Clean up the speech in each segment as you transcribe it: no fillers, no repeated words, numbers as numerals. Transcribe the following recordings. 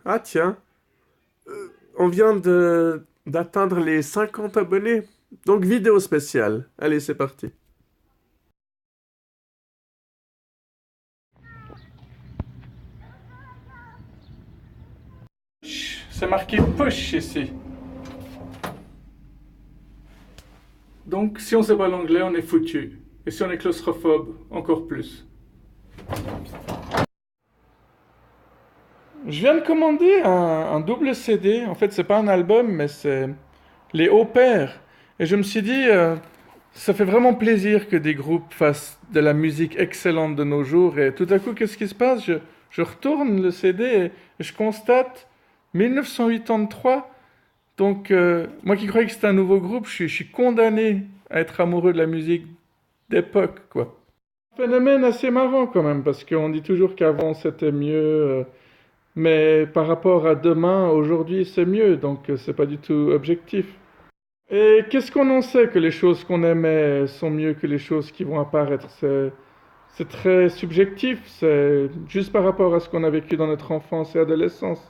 Ah tiens, on vient de d'atteindre les 50 abonnés. Donc vidéo spéciale. Allez, c'est parti. C'est marqué push ici. Donc si on sait pas l'anglais, on est foutu. Et si on est claustrophobe, encore plus. Je viens de commander un double CD. En fait, c'est pas un album, mais c'est les Hauts Pairs. Et je me suis dit, ça fait vraiment plaisir que des groupes fassent de la musique excellente de nos jours. Et tout à coup, qu'est-ce qui se passe? Je retourne le CD et je constate 1983. Donc, moi qui croyais que c'était un nouveau groupe, je suis condamné à être amoureux de la musique d'époque, quoi. Phénomène assez marrant quand même, parce qu'on dit toujours qu'avant c'était mieux, mais par rapport à demain, aujourd'hui c'est mieux, donc c'est pas du tout objectif. Et qu'est-ce qu'on en sait que les choses qu'on aimait sont mieux que les choses qui vont apparaître? C'est très subjectif, c'est juste par rapport à ce qu'on a vécu dans notre enfance et adolescence.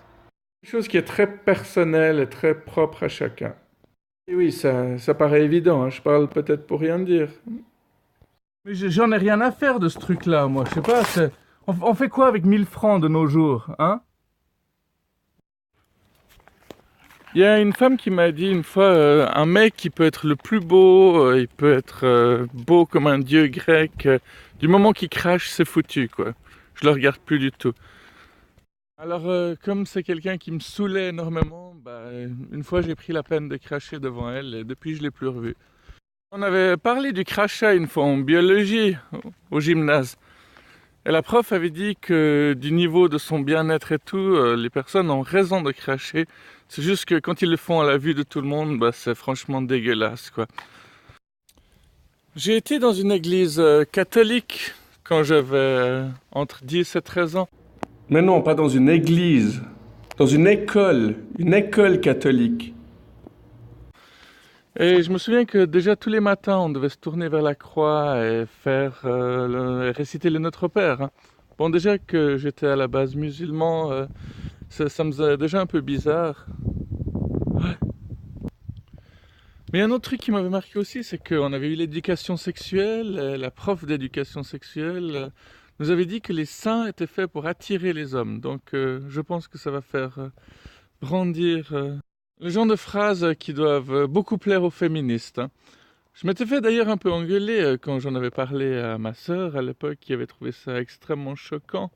Quelque chose qui est très personnel et très propre à chacun. Et oui, ça paraît évident, hein, je parle peut-être pour rien dire. Mais j'en ai rien à faire de ce truc-là, moi, je sais pas, on fait quoi avec 1 000 francs de nos jours, hein? Il y a une femme qui m'a dit une fois, un mec qui peut être le plus beau, il peut être beau comme un dieu grec, du moment qu'il crache, c'est foutu, quoi. Je le regarde plus du tout. Alors, comme c'est quelqu'un qui me saoulait énormément, bah, une fois j'ai pris la peine de cracher devant elle et depuis je l'ai plus revue. On avait parlé du crachat une fois en biologie au gymnase. Et la prof avait dit que du niveau de son bien-être et tout, les personnes ont raison de cracher. C'est juste que quand ils le font à la vue de tout le monde, bah, c'est franchement dégueulasse, quoi. J'ai été dans une église catholique quand j'avais entre 10 et 13 ans. Mais non, pas dans une église, dans une école catholique. Et je me souviens que déjà tous les matins, on devait se tourner vers la croix et faire réciter le Notre Père, hein. Bon, déjà que j'étais à la base musulman, ça me faisait déjà un peu bizarre. Mais un autre truc qui m'avait marqué aussi, c'est qu'on avait eu l'éducation sexuelle. La prof d'éducation sexuelle nous avait dit que les seins étaient faits pour attirer les hommes. Donc je pense que ça va faire brandir le genre de phrases qui doivent beaucoup plaire aux féministes, hein. Je m'étais fait d'ailleurs un peu engueuler quand j'en avais parlé à ma sœur à l'époque, qui avait trouvé ça extrêmement choquant.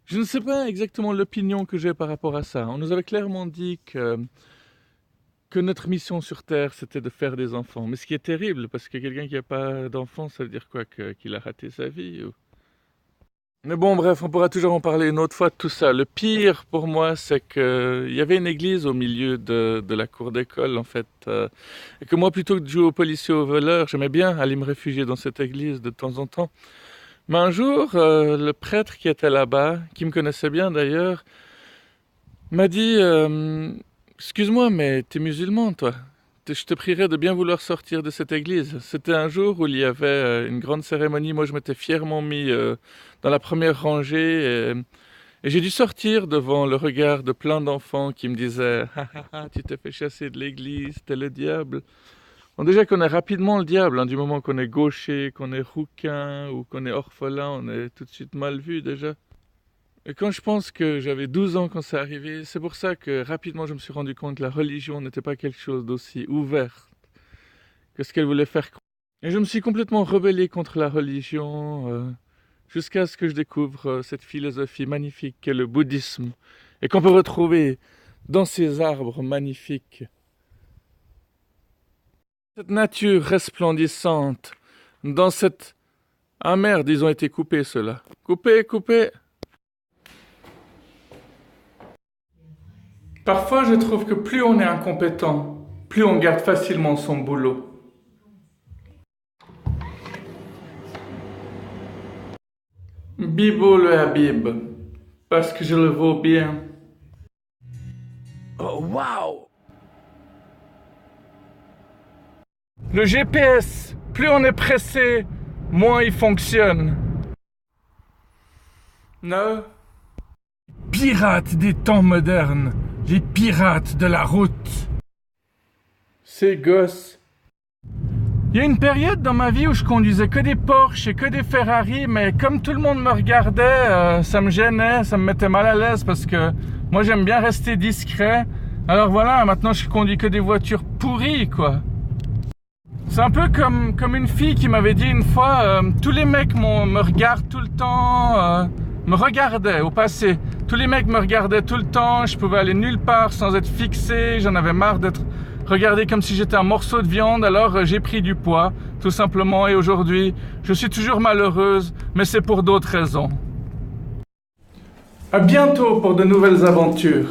Je ne sais pas exactement l'opinion que j'ai par rapport à ça. On nous avait clairement dit que notre mission sur Terre, c'était de faire des enfants. Mais ce qui est terrible, parce que quelqu'un qui n'a pas d'enfant, ça veut dire quoi? Qu'il a raté sa vie ou... Mais bon, bref, on pourra toujours en parler une autre fois de tout ça. Le pire pour moi, c'est qu'il y avait une église au milieu de la cour d'école, en fait. Et que moi, plutôt que de jouer aux policiers aux voleurs, j'aimais bien aller me réfugier dans cette église de temps en temps. Mais un jour, le prêtre qui était là-bas, qui me connaissait bien d'ailleurs, m'a dit excuse-moi, mais t'es musulman, toi. Je te prierais de bien vouloir sortir de cette église. C'était un jour où il y avait une grande cérémonie. Moi, je m'étais fièrement mis dans la première rangée et j'ai dû sortir devant le regard de plein d'enfants qui me disaient ah, ah, ah, tu t'es fait chasser de l'église, t'es le diable. Bon, déjà qu'on est rapidement le diable, hein, du moment qu'on est gaucher, qu'on est rouquin ou qu'on est orphelin, on est tout de suite mal vu déjà. Et quand je pense que j'avais 12 ans quand c'est arrivé, c'est pour ça que rapidement je me suis rendu compte que la religion n'était pas quelque chose d'aussi ouvert que ce qu'elle voulait faire croire. Et je me suis complètement rebellé contre la religion jusqu'à ce que je découvre cette philosophie magnifique qu'est le bouddhisme et qu'on peut retrouver dans ces arbres magnifiques. Cette nature resplendissante, dans cette... Ah merde, ils ont été coupés ceux-là. Coupés, coupés. Parfois, je trouve que plus on est incompétent, plus on garde facilement son boulot. Bibo le Habib, parce que je le vaux bien. Oh, waouh! Le GPS, plus on est pressé, moins il fonctionne. No? pirates des temps modernes, les pirates de la route. Ces gosses. Il y a une période dans ma vie où je conduisais que des Porsche et que des Ferrari, mais comme tout le monde me regardait, ça me gênait, ça me mettait mal à l'aise parce que moi j'aime bien rester discret. Alors voilà, maintenant je conduis que des voitures pourries, quoi. C'est un peu comme une fille qui m'avait dit une fois, tous les mecs me regardent tout le temps, me regardaient au passé. Tous les mecs me regardaient tout le temps, je pouvais aller nulle part sans être fixé, j'en avais marre d'être regardé comme si j'étais un morceau de viande, alors j'ai pris du poids, tout simplement, et aujourd'hui, je suis toujours malheureuse, mais c'est pour d'autres raisons. À bientôt pour de nouvelles aventures.